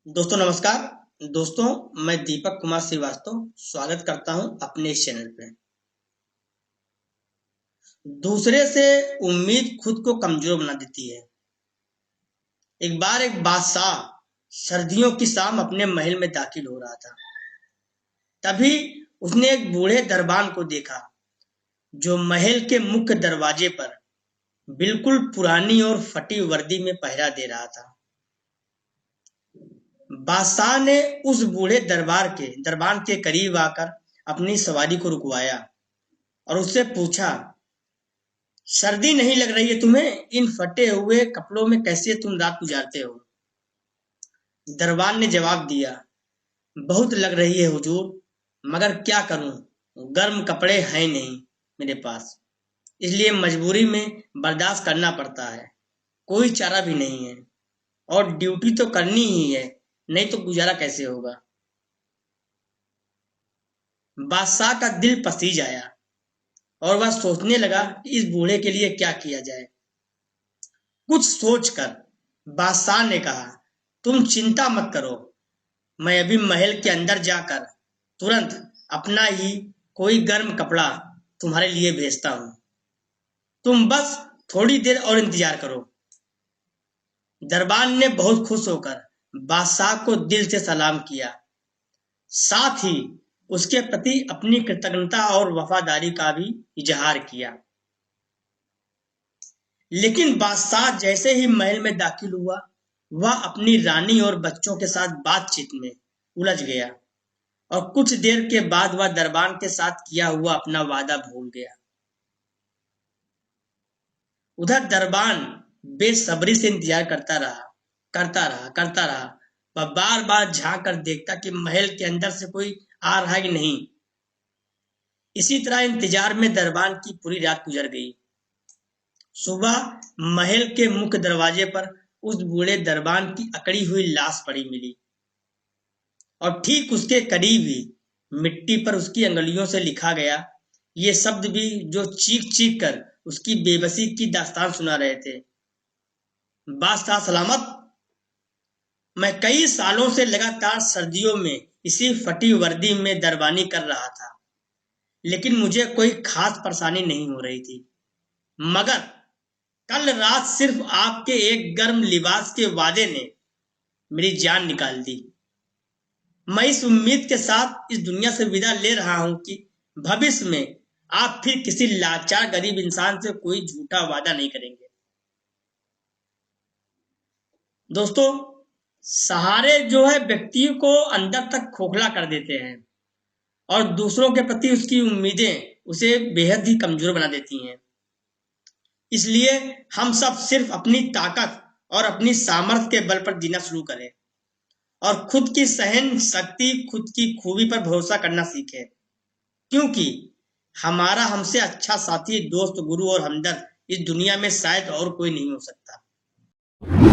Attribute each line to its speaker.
Speaker 1: दोस्तों नमस्कार। दोस्तों मैं दीपक कुमार श्रीवास्तव स्वागत करता हूं अपने इस चैनल पे। दूसरे से उम्मीद खुद को कमजोर बना देती है। एक बार एक बादशाह सर्दियों की शाम अपने महल में दाखिल हो रहा था। तभी उसने एक बूढ़े दरबान को देखा जो महल के मुख्य दरवाजे पर बिल्कुल पुरानी और फटी वर्दी में पहरा दे रहा था। बादशाह ने उस बूढ़े दरबान के करीब आकर अपनी सवारी को रुकवाया और उससे पूछा, सर्दी नहीं लग रही है तुम्हें? इन फटे हुए कपड़ों में कैसे तुम रात गुजारते हो? दरबान ने जवाब दिया, बहुत लग रही है हुजूर, मगर क्या करूं, गर्म कपड़े हैं नहीं मेरे पास, इसलिए मजबूरी में बर्दाश्त करना पड़ता है। कोई चारा भी नहीं है और ड्यूटी तो करनी ही है, नहीं तो गुजारा कैसे होगा। बादशाह का दिल पसीज आया और वह सोचने लगा कि इस बूढ़े के लिए क्या किया जाए। कुछ सोचकर बादशाह ने कहा, तुम चिंता मत करो, मैं अभी महल के अंदर जाकर तुरंत अपना ही कोई गर्म कपड़ा तुम्हारे लिए भेजता हूं। तुम बस थोड़ी देर और इंतजार करो। दरबान ने बहुत खुश होकर बादशाह को दिल से सलाम किया, साथ ही उसके प्रति अपनी कृतज्ञता और वफादारी का भी इजहार किया। लेकिन बादशाह जैसे ही महल में दाखिल हुआ, वह अपनी रानी और बच्चों के साथ बातचीत में उलझ गया और कुछ देर के बाद वह दरबान के साथ किया हुआ अपना वादा भूल गया। उधर दरबान बेसब्री से इंतजार करता रहा। वह बार बार झांक कर देखता कि महल के अंदर से कोई आ रहा है कि नहीं। इसी तरह इंतजार में दरबान की पूरी रात गुजर गई। सुबह महल के मुख्य दरवाजे पर उस बूढ़े दरबान की अकड़ी हुई लाश पड़ी मिली और ठीक उसके करीब ही मिट्टी पर उसकी अंगुलियों से लिखा गया ये शब्द भी जो चीख चीख कर उसकी बेबसी की दास्तान सुना रहे थे, बादशाह सलामत। मैं कई सालों से लगातार सर्दियों में इसी फटी वर्दी में दरबानी कर रहा था, लेकिन मुझे कोई खास परेशानी नहीं हो रही थी, मगर कल रात सिर्फ आपके एक गर्म लिबास के वादे ने मेरी जान निकाल दी। मैं इस उम्मीद के साथ इस दुनिया से विदा ले रहा हूं कि भविष्य में आप फिर किसी लाचार गरीब इंसान से कोई झूठा वादा नहीं करेंगे। दोस्तों, सहारे जो है व्यक्ति को अंदर तक खोखला कर देते हैं और दूसरों के प्रति उसकी उम्मीदें उसे बेहद ही कमजोर बना देती हैं। इसलिए हम सब सिर्फ अपनी ताकत और अपनी सामर्थ्य के बल पर जीना शुरू करें और खुद की सहन शक्ति, खुद की खूबी पर भरोसा करना सीखें, क्योंकि हमारा हमसे अच्छा साथी, दोस्त, गुरु और हमदर्द इस दुनिया में शायद और कोई नहीं हो सकता।